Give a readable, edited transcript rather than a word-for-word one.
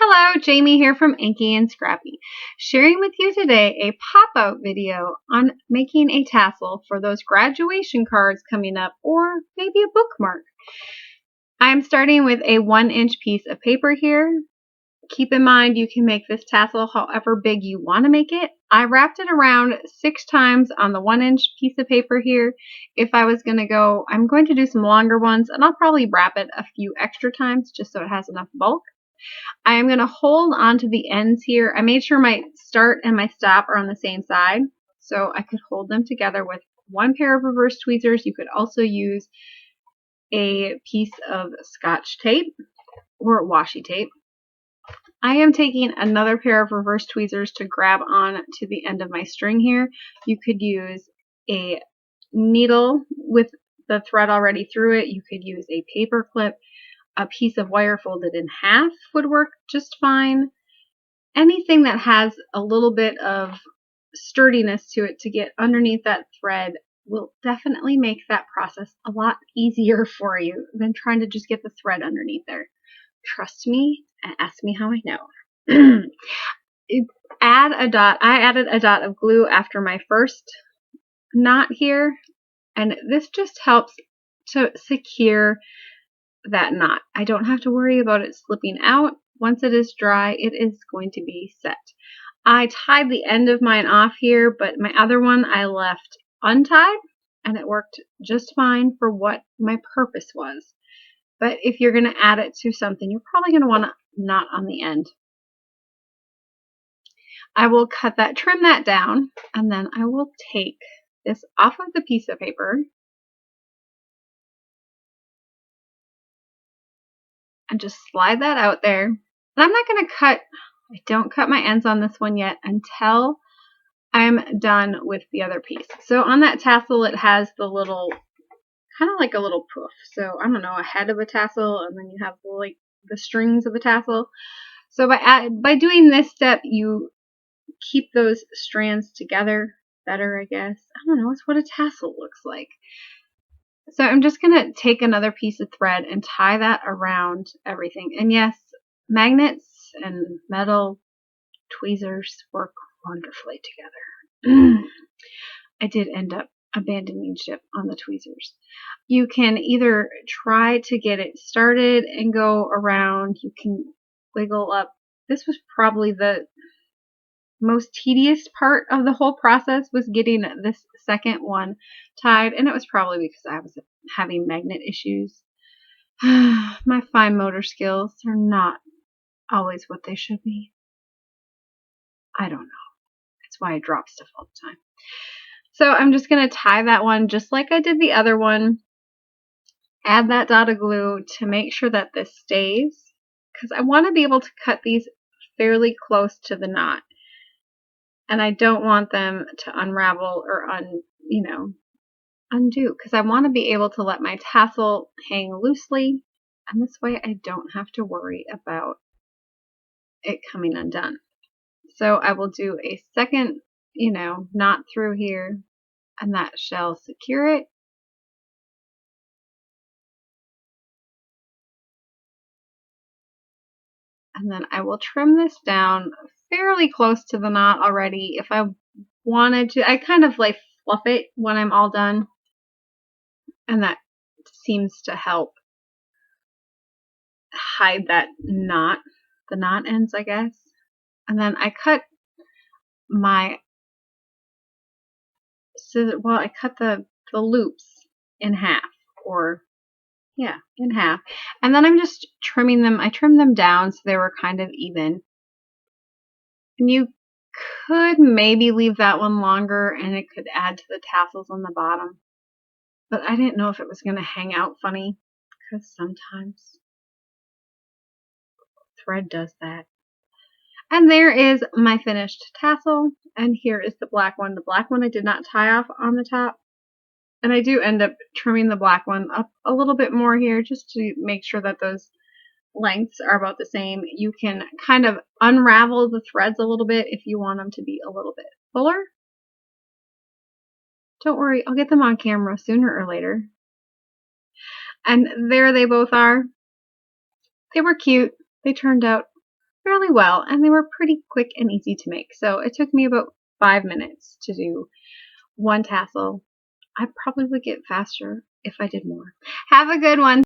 Hello, Jamie here from Inky and Scrappy, sharing with you today a pop-out video on making a tassel for those graduation cards coming up, or maybe a bookmark. I'm starting with a 1-inch piece of paper here. Keep in mind you can make this tassel however big you want to make it. I wrapped it around 6 times on the 1-inch piece of paper here. If I was going to go, I'm going to do some longer ones, and I'll probably wrap it a few extra times just so it has enough bulk. I am going to hold on to the ends here. I made sure my start and my stop are on the same side, so I could hold them together with one pair of reverse tweezers. You could also use a piece of Scotch tape or washi tape. I am taking another pair of reverse tweezers to grab on to the end of my string here. You could use a needle with the thread already through it. You could use a paper clip. A piece of wire folded in half would work just fine. Anything that has a little bit of sturdiness to it to get underneath that thread will definitely make that process a lot easier for you than trying to just get the thread underneath there. Trust me and ask me how I know. Add a dot. I added a dot of glue after my first knot here, and this just helps to secure that knot. I don't have to worry about it slipping out. Once it is dry, it is going to be set. I tied the end of mine off here, but my other one I left untied, and it worked just fine for what my purpose was. But if you're going to add it to something, you're probably going to want a knot on the end. I will trim that down, and then I will take this off of the piece of paper and just slide that out there. And I'm not going to I don't cut my ends on this one yet until I'm done with the other piece. So on that tassel, it has the little, kind of like a little poof. So I don't know, a head of a tassel, and then you have like the strings of the tassel. So by doing this step, you keep those strands together better, I guess. I don't know, it's what a tassel looks like. So I'm just going to take another piece of thread and tie that around everything. And yes, magnets and metal tweezers work wonderfully together. I did end up abandoning ship on the tweezers. You can either try to get it started and go around. You can wiggle up. This was probably the most tedious part of the whole process, was getting this second one tied, and it was probably because I was having magnet issues. My fine motor skills are not always what they should be. I don't know. That's why I drop stuff all the time. So I'm just going to tie that one just like I did the other one. Add that dot of glue to make sure that this stays, because I want to be able to cut these fairly close to the knot. And I don't want them to unravel or undo, because I want to be able to let my tassel hang loosely, and this way I don't have to worry about it coming undone. So I will do a second, knot through here, and that shall secure it. And then I will trim this down fairly close to the knot already. If I wanted to, I kind of like fluff it when I'm all done, and that seems to help hide that knot, the knot ends, I guess. And then I cut my scissors, well, I cut the loops in half, in half. And then I'm just trimming them. I trimmed them down so they were kind of even. And you could maybe leave that one longer, and it could add to the tassels on the bottom. But I didn't know if it was going to hang out funny, because sometimes thread does that. And there is my finished tassel, and here is the black one. The black one I did not tie off on the top, and I do end up trimming the black one up a little bit more here just to make sure that those lengths are about the same. You can kind of unravel the threads a little bit if you want them to be a little bit fuller. Don't worry, I'll get them on camera sooner or later. And there they both are. They were cute. They turned out fairly well, and they were pretty quick and easy to make. So it took me about 5 minutes to do one tassel. I probably would get faster if I did more. Have a good one.